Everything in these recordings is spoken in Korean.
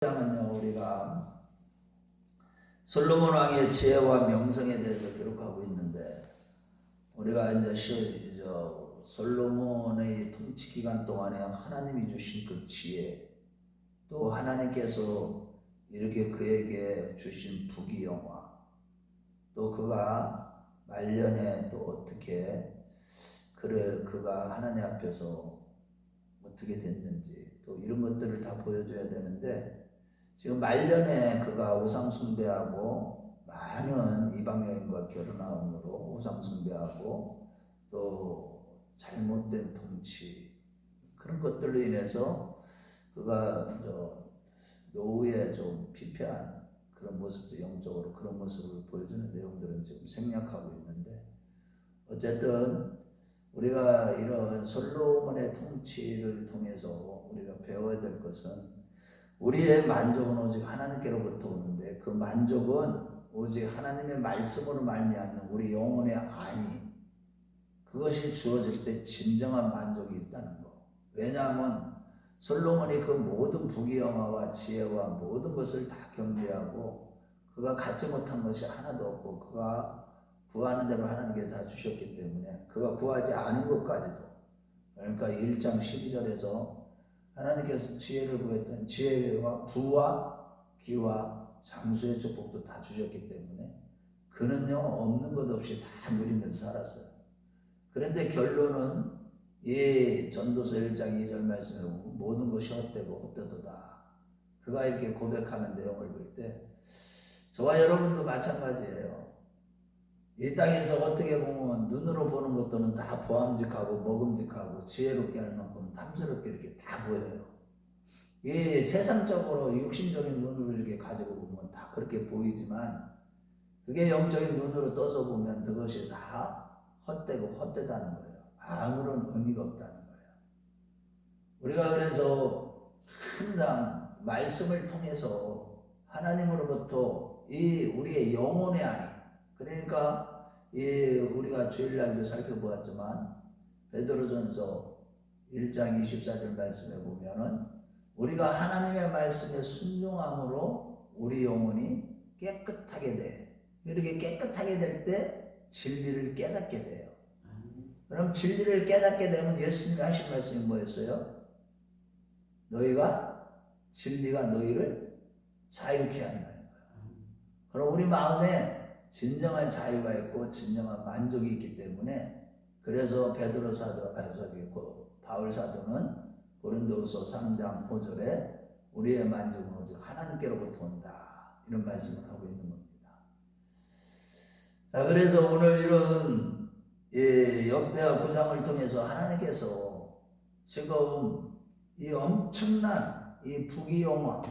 장은요, 우리가 솔로몬 왕의 지혜와 명성에 대해서 기록하고 있는데, 우리가 이제 솔로몬의 통치 기간 동안에 하나님이 주신 그 지혜, 또 하나님께서 이렇게 그에게 주신 부귀영화, 또 그가 말년에 또 어떻게 그가 하나님 앞에서 어떻게 됐는지, 또 이런 것들을 다 보여줘야 되는데, 지금 말년에 그가 우상숭배하고 많은 이방여인과 결혼함으로 우상숭배하고 또 잘못된 통치, 그런 것들로 인해서 그가 노후에 좀 피폐한 그런 모습도, 영적으로 그런 모습을 보여주는 내용들은 지금 생략하고 있는데, 어쨌든 우리가 이런 솔로몬의 통치를 통해서 우리가 배워야 될 것은, 우리의 만족은 오직 하나님께로부터 오는데, 그 만족은 오직 하나님의 말씀으로 말미암는 우리 영혼의 안위, 그것이 주어질 때 진정한 만족이 있다는 거. 왜냐하면 솔로몬이 그 모든 부귀영화와 지혜와 모든 것을 다 경배하고 그가 갖지 못한 것이 하나도 없고, 그가 구하는 대로 하나님께 다 주셨기 때문에, 그가 구하지 않은 것까지도, 그러니까 1장 12절에서 하나님께서 지혜를 구했던 지혜와 부와 기와 장수의 축복도 다 주셨기 때문에 그는요, 없는 것 없이 다 누리면서 살았어요. 그런데 결론은 이 전도서 1장 2절 말씀에 보면 모든 것이 헛되고 헛되도다, 그가 이렇게 고백하는 내용을 볼 때 저와 여러분도 마찬가지예요. 이 땅에서 어떻게 보면 눈으로 보는 것들은 다 보암직하고 먹음직하고 지혜롭게 할 만큼 탐스럽게 이렇게 다 보여요. 이 세상적으로 육신적인 눈으로 이렇게 가지고 보면 다 그렇게 보이지만, 그게 영적인 눈으로 떠서 보면 그것이 다 헛되고 헛되다는 거예요. 아무런 의미가 없다는 거예요. 우리가 그래서 항상 말씀을 통해서 하나님으로부터 이 우리의 영혼의 안위, 그러니까 우리가 주일날도 살펴보았지만 베드로전서 1장 24절 말씀에 보면은 우리가 하나님의 말씀에 순종함으로 우리 영혼이 깨끗하게 돼. 이렇게 깨끗하게 될 때 진리를 깨닫게 돼요. 그럼 진리를 깨닫게 되면 예수님이 하신 말씀이 뭐였어요? 너희가 진리가 너희를 자유케 한다는 거예요. 그럼 우리 마음에 진정한 자유가 있고 진정한 만족이 있기 때문에, 그래서 베드로 사도, 바울 사도는 고린도후서 3장 5절에 우리의 만족은 오직 하나님께로부터 온다, 이런 말씀을 하고 있는 겁니다. 자, 그래서 오늘 이런 역대하 9장을 통해서 하나님께서 지금 이 엄청난 이 부귀영화,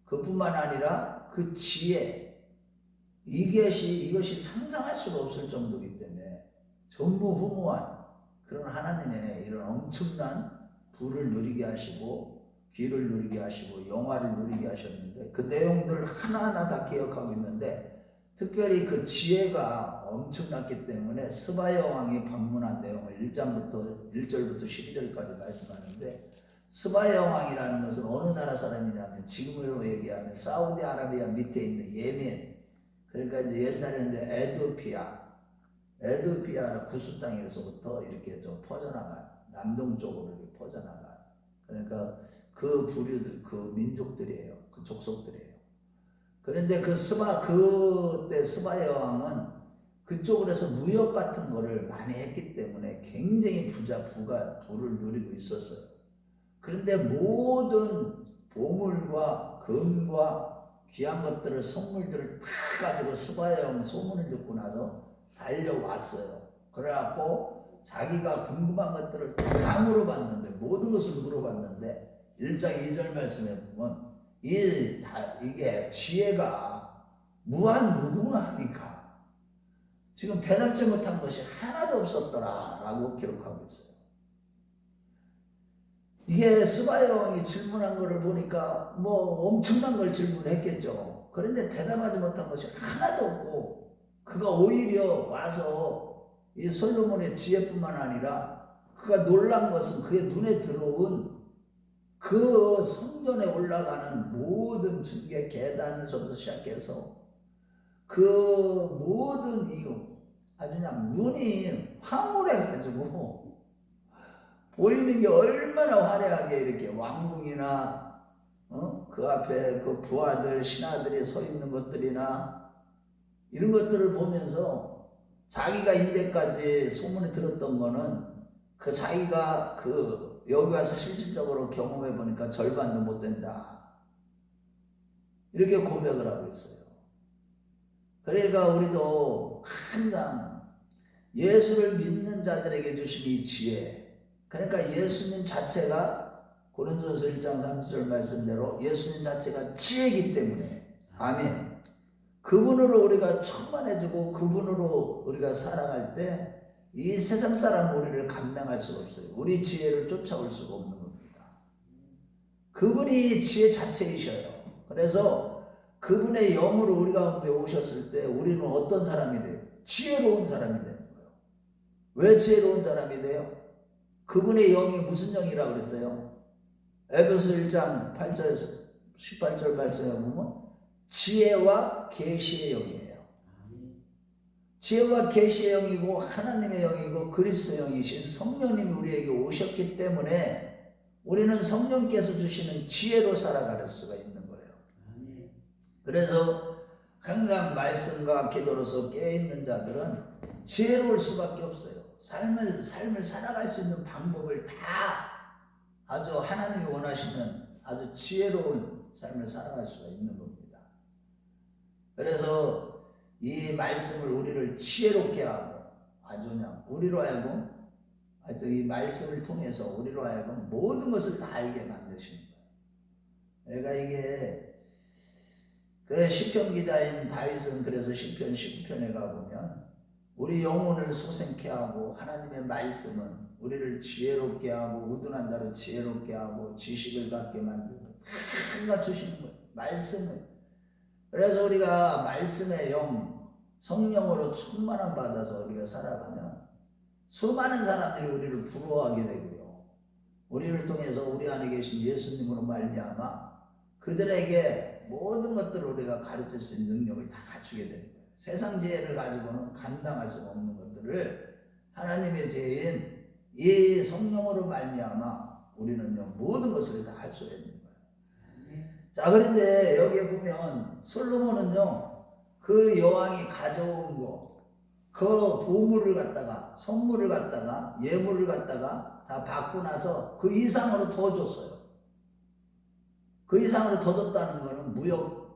그뿐만 아니라 그 지혜, 이것이 상상할 수가 없을 정도이기 때문에 전무후무한 그런 하나님의 이런 엄청난 부를 누리게 하시고 귀를 누리게 하시고 영화를 누리게 하셨는데, 그 내용들 하나하나 다 기억하고 있는데, 특별히 그 지혜가 엄청났기 때문에 스바야 왕이 방문한 내용을 1절부터 12절까지 말씀하는데, 스바야 왕이라는 것은 어느 나라 사람이냐면 지금으로 얘기하면 사우디아라비아 밑에 있는 예멘, 그러니까 이제 옛날에 이제 에드오피아 구스 땅에서부터 이렇게 좀 퍼져나간, 남동쪽으로 이렇게 퍼져나간, 그러니까 그 부류들, 그 민족들이에요. 그 족속들이에요. 그런데 그때 스바야 왕은 그쪽으로 해서 무역 같은 거를 많이 했기 때문에 굉장히 부를 누리고 있었어요. 그런데 모든 보물과 금과 귀한 것들을, 선물들을 다 가지고 스바야 왕 소문을 듣고 나서 달려왔어요. 그래갖고 자기가 궁금한 것들을 다 물어봤는데, 모든 것을 물어봤는데 1장 2절 말씀에 보면 이게 지혜가 무한무궁하니까 지금 대답지 못한 것이 하나도 없었더라 라고 기록하고 있어요. 이게 스바야 왕이 질문한 것을 보니까 뭐 엄청난 걸 질문했겠죠. 그런데 대답하지 못한 것이 하나도 없고, 그가 오히려 와서 이 솔로몬의 지혜뿐만 아니라 그가 놀란 것은 그의 눈에 들어온 그 성전에 올라가는 모든 증개 계단에서부터 시작해서 그 모든 이유 아주 그냥 눈이 황홀해가지고 보이는 게 얼마나 화려하게 이렇게 왕궁이나 그 앞에 그 부하들 신하들이 서 있는 것들이나 이런 것들을 보면서 자기가 인대까지 소문이 들었던 거는 그 자기가 그 여기 와서 실질적으로 경험해 보니까 절반도 못 된다 이렇게 고백을 하고 있어요. 그러니까 우리도 항상 예수를 믿는 자들에게 주신 이 지혜, 그러니까 예수님 자체가 고린도전서 1장 30절 말씀대로 예수님 자체가 지혜이기 때문에 아멘. 그분으로 우리가 충만해지고 그분으로 우리가 살아갈 때 이 세상 사람 우리를 감당할 수가 없어요. 우리 지혜를 쫓아올 수가 없는 겁니다. 그분이 지혜 자체이셔요. 그래서 그분의 영으로 우리 가운데 오셨을 때 우리는 어떤 사람이 돼요? 지혜로운 사람이 되는 거예요. 왜 지혜로운 사람이 돼요? 그분의 영이 무슨 영이라고 그랬어요? 에베소 1장 8절에서 18절 말씀에 보면 지혜와 계시의 영이에요. 지혜와 계시의 영이고 하나님의 영이고 그리스도의 영이신 성령님이 우리에게 오셨기 때문에 우리는 성령께서 주시는 지혜로 살아갈 수가 있는 거예요. 그래서 항상 말씀과 기도로서 깨어있는 자들은 지혜로울 수밖에 없어요. 삶을 살아갈 수 있는 방법을 다 아주 하나님이 원하시는 아주 지혜로운 삶을 살아갈 수가 있는 겁니다. 그래서 이 말씀을 우리를 지혜롭게 하고 아주 그냥 우리로 하여금 하여튼 이 말씀을 통해서 우리로 하여금 모든 것을 다 알게 만드시는 거예요. 그러니까 이게 그래 시편 기자인 다윗은 그래서 시편 19편에 가보면 우리 영혼을 소생케 하고 하나님의 말씀은 우리를 지혜롭게 하고 우둔한 자로 지혜롭게 하고 지식을 갖게 만들고 다 갖추시는 거예요. 말씀을. 그래서 우리가 말씀의 영 성령으로 충만함 받아서 우리가 살아가면 수많은 사람들이 우리를 부러워하게 되고요. 우리를 통해서 우리 안에 계신 예수님으로 말미암아 그들에게 모든 것들을 우리가 가르칠 수 있는 능력을 다 갖추게 되는 거예요. 세상 지혜를 가지고는 감당할 수 없는 것들을 하나님의 지혜인 이 성령으로 말미암아 우리는요 모든 것을 다 할 수가 있는 거예요. 자, 그런데 여기에 보면 솔로몬은요 그 여왕이 가져온 거, 그 보물을 갖다가 선물을 갖다가 예물을 갖다가 다 받고 나서 그 이상으로 더 줬어요. 그 이상으로 더 줬다는 거는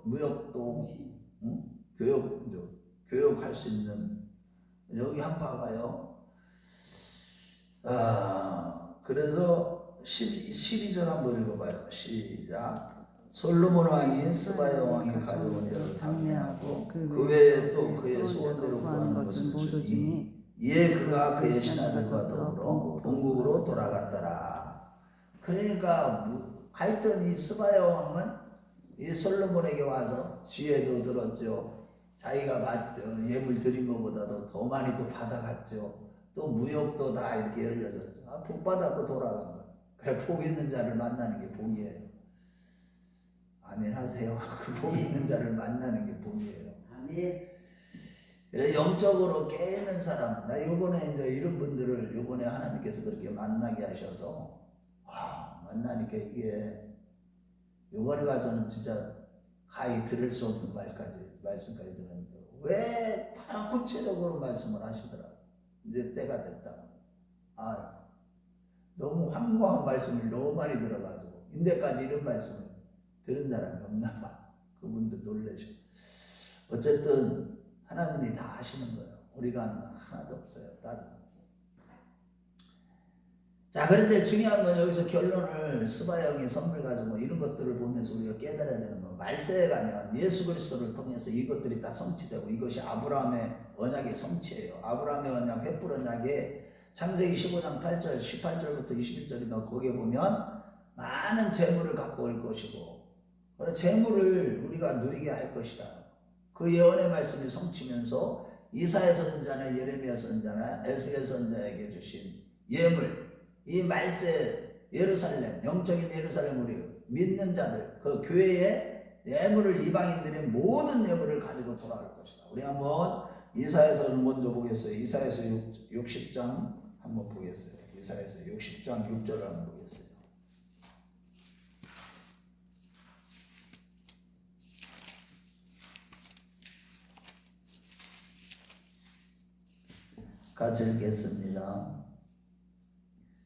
무역도 교육할 수 있는 여기 한번 봐봐요. 그래서 12절 한번 읽어봐요. 시작. 솔로몬 왕이 스바야 왕이 가져온 대로 당례하고 그 외에 또 그의 소원대로 구하는 것을 주니 이에 그가 그의 신하들과 더불어 본국으로 돌아갔더라. 그러니까 하여튼 이 스바야 왕은 이 솔로몬에게 와서 지혜도 들었죠. 자기가 예물 드린 것보다도 더 많이 또 받아갔죠. 또 무역도 다 이렇게 열려졌죠. 복 받았고 돌아간 거예요. 그래 복 있는 자를 만나는 게 복이에요. 아멘 하세요. 그 복 있는 자를 만나는 게 복이에요. 아멘. 영적으로 깨는 사람, 나 요번에 이제 이런 분들을 요번에 하나님께서 그렇게 만나게 하셔서 만나니까 이게 요번에 가서는 진짜 가히 들을 수 없는 말씀까지 들었는데 왜 다 구체적으로 말씀을 하시더라고요. 이제 때가 됐다. 너무 황당한 말씀을 너무 많이 들어가지고 인데까지 이런 말씀을 들은 사람이 없나 봐. 그분도 놀라셔. 어쨌든 하나님이 다 하시는 거예요. 우리가 하는 건 하나도 없어요. 자, 그런데 중요한 건 여기서 결론을 스바야 왕의 선물 가지고 이런 것들을 보면서 우리가 깨달아야 되는 건 말세에 가면 예수 그리스도를 통해서 이것들이 다 성취되고 이것이 아브라함의 언약의 성취예요. 아브라함의 언약, 횃불 언약에 창세기 15장 8절, 18절부터 21절인가 거기에 보면 많은 재물을 갖고 올 것이고 그래서 재물을 우리가 누리게 할 것이다. 그 예언의 말씀이 성취면서 이사야 선지자나 예레미야 선지자나 에스겔 선지자에게 주신 예물, 이 말세 예루살렘, 영적인 예루살렘 우리 믿는 자들, 그 교회에 예물을 이방인들의 모든 예물을 가지고 돌아갈 것이다. 우리 한번 이사야서를 먼저 보겠어요. 이사야서 60장 한번 보겠어요. 이사야서 60장 6절을 한번 보겠어요. 같이 읽겠습니다.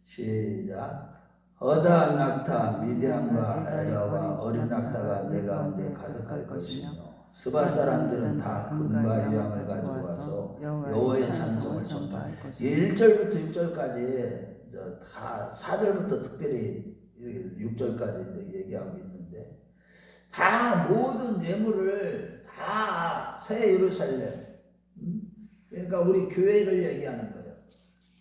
시작. 허다한 낙타 미디안과 에라와 어린 낙타가 내 가운데 가득할 것이며 스바 사람들은 다 금과 유향을 가지고 와서 여호와의 찬송을 전파할 것이며 1절부터 6절까지 다 4절부터 특별히 6절까지 얘기하고 있는데 다 모든 예물을 다 새 예루살렘 그러니까 우리 교회를 얘기하는 거예요.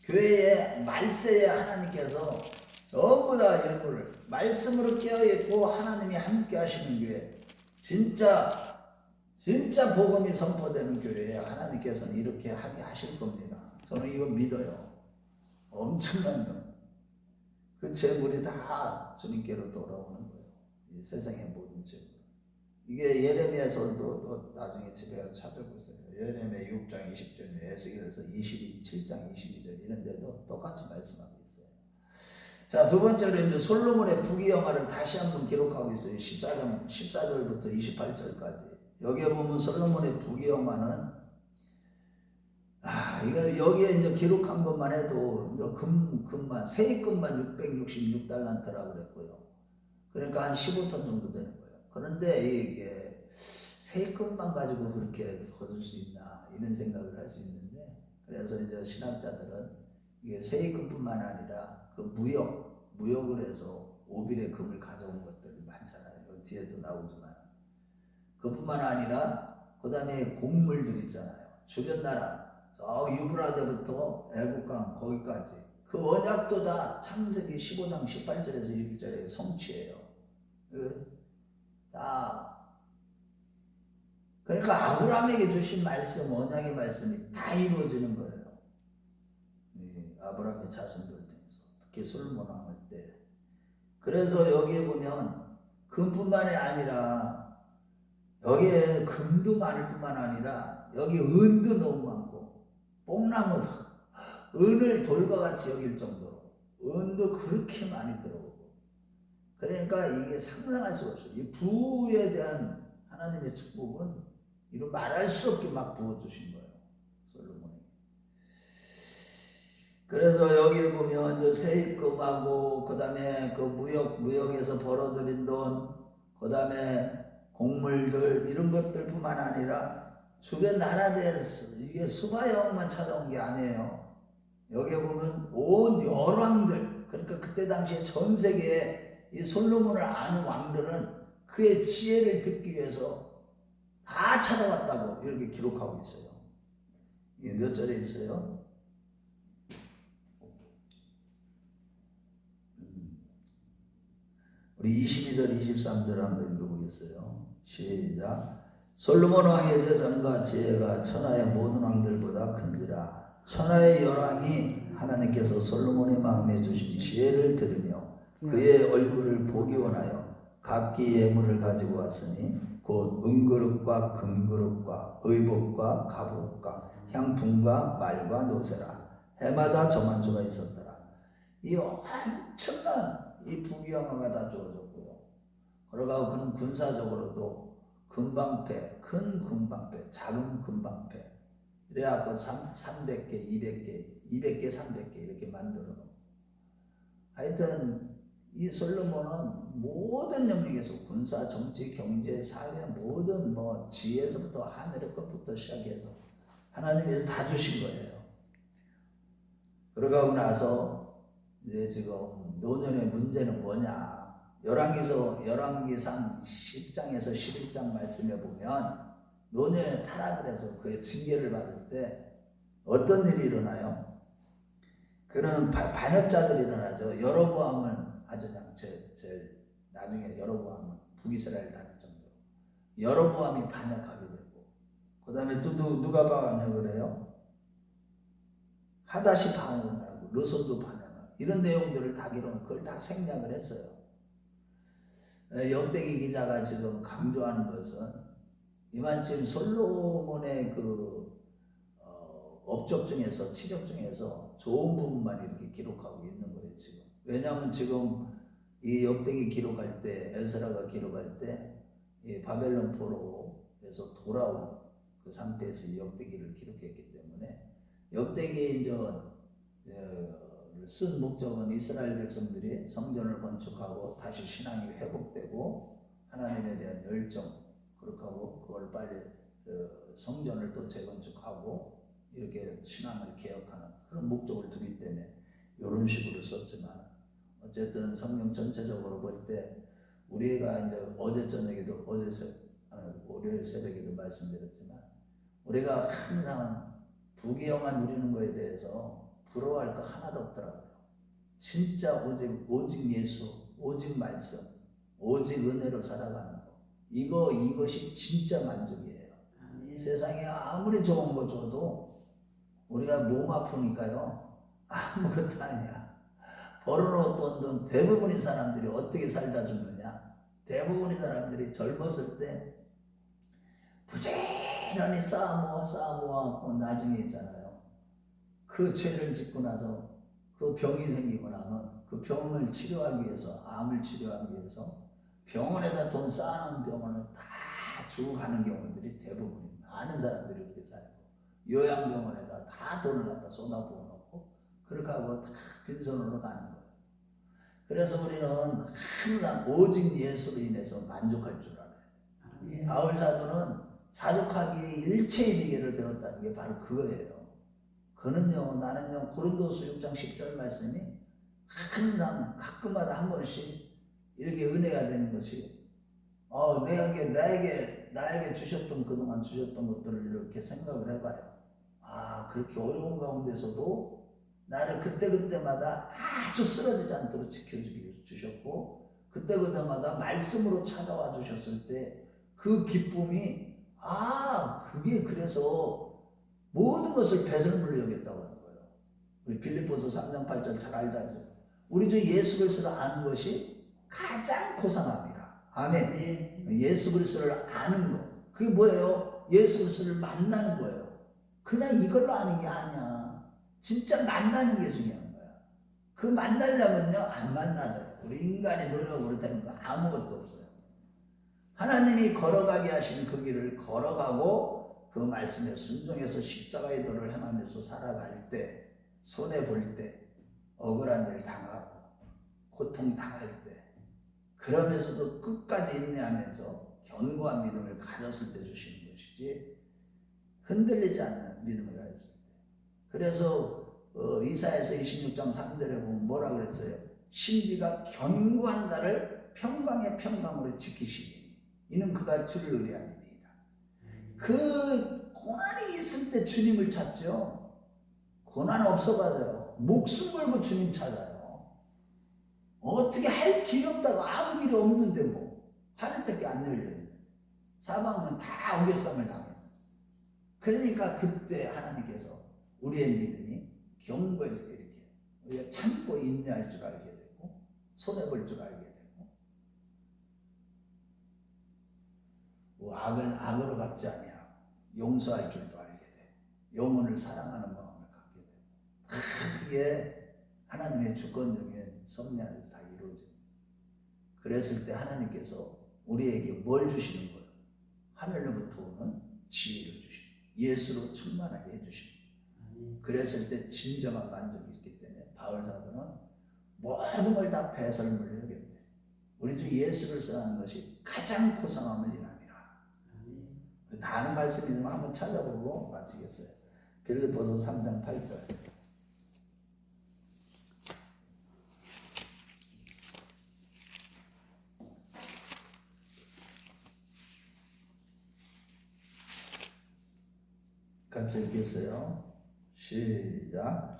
교회의 말세에 하나님께서 전부 다 예물을 말씀으로 깨어있고 하나님이 함께 하시는 교회 진짜 복음이 선포되는 교회에 하나님께서는 이렇게 하게 하실 겁니다. 저는 이거 믿어요. 엄청난 거. 그 재물이 다 주님께로 돌아오는 거예요. 이 세상의 모든 재물. 이게 예레미야서도 또 나중에 집에 가서 찾아보세요. 예레미야 6장 20절, 에스겔서 27장 22절 이런 데도 똑같이 말씀하고 있어요. 자, 두 번째로 이제 솔로몬의 부귀영화를 다시 한번 기록하고 있어요. 14절부터 28절까지. 여기에 보면 솔로몬의 부귀영화는 이거 여기에 이제 기록한 것만 해도 금만 세입금만 666달란트라고 그랬고요. 그러니까 한 15톤 정도 되는 거예요. 그런데 이게 세금만 가지고 그렇게 거둘 수 있나 이런 생각을 할 수 있는데 그래서 이제 신학자들은 이게 세금뿐만 아니라 그 무역을 해서 오빌의 금을 가져온 것들이 많잖아요. 뒤에도 나오지만 그뿐만 아니라 그 다음에 곡물들 있잖아요. 주변 나라 저 유브라데부터 애국강 거기까지 그 언약도 다 창세기 15장 18절에서 21절의 성취예요. 그러니까 아브라함에게 주신 말씀, 언약의 말씀이 다 이루어지는 거예요. 아브라함의 자손들 통해서 특히 솔로몬 왕을 때. 그래서 여기에 보면 금뿐만이 아니라 여기에 금도 많을 뿐만 아니라 여기 은도 너무 많고 뽕나무도 은을 돌과 같이 여길 정도로 은도 그렇게 많이 들어오고 그러니까 이게 상상할 수가 없어요. 이 부에 대한 하나님의 축복은 이로 말할 수 없게 막 부어주신 거예요. 솔로몬이. 그래서 여기 보면 저 세입금하고 그 다음에 그 무역에서 벌어들인 돈, 그 다음에 곡물들 이런 것들뿐만 아니라 주변 나라들에서 이게 수바여왕만 찾아온 게 아니에요. 여기 보면 온 열왕들 그러니까 그때 당시에 전 세계에 이 솔로몬을 아는 왕들은 그의 지혜를 듣기 위해서 다 찾아왔다고 이렇게 기록하고 있어요. 이게 몇 절에 있어요? 우리 22절 23절 한번 읽어보겠어요. 시작. 솔로몬 왕의 재산과 지혜가 천하의 모든 왕들보다 큰지라. 천하의 열왕이 하나님께서 솔로몬의 마음에 주신 지혜를 들으며 그의 얼굴을 보기 원하여 각기 예물을 가지고 왔으니 곧 은그릇과 금그릇과 의복과 갑옷과 향품과 말과 노새라. 해마다 저만 수가 있었더라. 이 엄청난 이 부귀영화가 다 주어졌고요. 그러고 그는 군사적으로도 금방패, 큰 금방패, 작은 금방패 이래갖고 300개, 200개, 300개 이렇게 만들어 놓고 하여튼 이 솔로몬은 모든 영역에서 군사, 정치, 경제, 사회 모든 지혜에서부터 하늘의 것부터 시작해서 하나님께서 다 주신 거예요. 그러고 나서 이제 지금 노년의 문제는 뭐냐? 열왕기상 10장에서 11장 말씀에 보면 노년에 타락을 해서 그의 징계를 받을 때 어떤 일이 일어나요? 그런 반역자들이 일어나죠. 여로보암은 아주 그냥 제일 나중에 여로보암은 북이스라엘 다닐 정도로 여로보암이 반역하게 되고 그 다음에 또 누가 반역을 해요? 하닷이 반역을 하고 르손도 반역을 하고 이런 내용들을 다 기록, 그걸 다 생략을 했어요. 역대기 기자가 지금 강조하는 것은 이만큼 솔로몬의 그 업적 중에서, 치적 중에서 좋은 부분만 이렇게 기록하고 있는 거예요, 지금. 왜냐하면 지금 이 역대기 기록할 때, 에스라가 기록할 때, 이 바벨론 포로에서 돌아온 그 상태에서 이 역대기를 기록했기 때문에, 역대기 이제 쓴 목적은 이스라엘 백성들이 성전을 건축하고 다시 신앙이 회복되고 하나님에 대한 열정, 그렇게 하고 그걸 빨리 성전을 또 재건축하고 이렇게 신앙을 개혁하는 그런 목적을 두기 때문에 이런 식으로 썼지만, 어쨌든 성경 전체적으로 볼 때 우리가 이제 어제 저녁에도 월요일 새벽에도 말씀드렸지만, 우리가 항상 부귀영화 누리는 것에 대해서 부러워할 거 하나도 없더라고요. 진짜 오직 예수, 오직 말씀, 오직 은혜로 살아가는 거, 이것이 진짜 만족이에요. 세상에 아무리 좋은 거 줘도 우리가 몸 아프니까요, 아무것도 아니야. 벌어놓았던 돈 대부분의 사람들이 어떻게 살다 죽느냐? 대부분의 사람들이 젊었을 때 부지런히 쌓아모아 나중에 있잖아요. 그 죄를 짓고 나서 그 병이 생기고 나면 그 병을 치료하기 위해서, 암을 치료하기 위해서 병원에다 돈 쌓아놓은 병원을 다 주고 가는 경우들이 대부분, 많은 사람들이 그렇게 살고, 요양병원에다 다 돈을 갖다 쏟아부어 놓고 그렇게 하고 다 빈손으로 가는 거예요. 그래서 우리는 항상 오직 예수로 인해서 만족할 줄 알아요. 바울 사도는 자족하기에 일체의 비결을 배웠다는 게 바로 그거예요. 그는요, 나는요, 고린도서 6장 10절 말씀이 항상 가끔마다 한 번씩 이렇게 은혜가 되는 것이, 나에게 주셨던, 그동안 주셨던 것들을 이렇게 생각을 해봐요. 그렇게 어려운 가운데서도 나를 그때그때마다 아주 쓰러지지 않도록 지켜주셨고, 그때그때마다 말씀으로 찾아와 주셨을 때 그 기쁨이, 그게 그래서 모든 것을 배설물로 여겼다고 하는 거예요. 우리 빌립보서 3장 8절 잘 알다죠. 우리 주 예수 그리스도를 아는 것이 가장 고상합니다. 아멘. 네. 예수 그리스도를 아는 거, 그게 뭐예요? 예수 그리스도를 만나는 거예요. 그냥 이걸로 아는 게 아니야. 진짜 만나는 게 중요한 거야. 그 만나려면요, 안 만나져요. 우리 인간의 노력으로 되는 거 아무것도 없어요. 하나님이 걸어가게 하시는 그 길을 걸어가고 그 말씀에 순종해서 십자가의 도를 행하면서 살아갈 때, 손해볼 때, 억울한 일 당하고 고통 당할 때, 그러면서도 끝까지 인내하면서 견고한 믿음을 가졌을 때 주시는 것이지, 흔들리지 않는 믿음을 가졌을 때. 그래서 이사야서 26장 3절에 보면 뭐라 그랬어요? 심지가 견고한 자를 평강의 평강으로 지키시니 이는 그가 주를 의뢰함이니이다. 그 고난이 있을 때 주님을 찾죠. 고난 없어가지고 목숨 걸고 주님 찾아요. 어떻게 할 길이 없다고, 아무 길이 없는데 뭐 하늘밖에 안 열려요. 사방은 다 옹교쌈을 당해요. 그러니까 그때 하나님께서 우리의 믿음이 견고해서 이렇게 우리가 참고 인내할 줄 알게 되고, 손해볼 줄 알게 되고, 악을 악으로 갚지 아니하고 용서할 줄도 알게 되고, 영혼을 사랑하는 마음을 갖게 되고, 그게 하나님의 주권적인 섭리 안에서 다 이루어집니다. 그랬을 때 하나님께서 우리에게 뭘 주시는 거예요? 하늘로부터 오는 지혜를 주시고 예수로 충만하게 해주시고, 그랬을 때 진정한 만족이 있기 때문에 바울 사도는 모든 걸 다 배설물로 여겼대. 우리 주 예수를 쓰는 것이 가장 고상함을 인함이라. 다 아는 말씀이지만 한번 찾아보고 마치겠어요. 빌립보서 3장 8절. 같이 읽겠어요. 시작.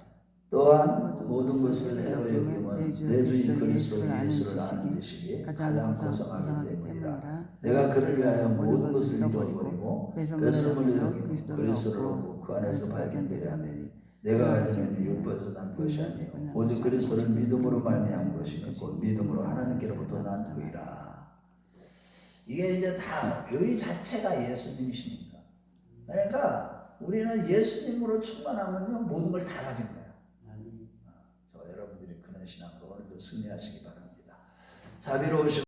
또한 모든 것을 해로 여기면 내 주인 그리스도 예수를 아는 지식이 가장 고상하기 때문이라. 내가 그를 위하여 모든 것을 잃어버리고 배설물을 여기고 그리스도를 얻고 그 안에서 발견되려 하니 내가 가진 은혜는 율법에서 난 것이 아니요 오직 그리스도를 믿음으로 말미암은 것이니 곧 믿음으로 하나님께로부터 난 의라. 이게 이제 다 의 자체가 예수님이시니까. 그러니까 우리는 예수님으로 충만하면요 모든 걸 다 가진 거예요. 저 여러분들이 그런 신앙으로 오늘도 승리하시기 바랍니다. 자비로우시고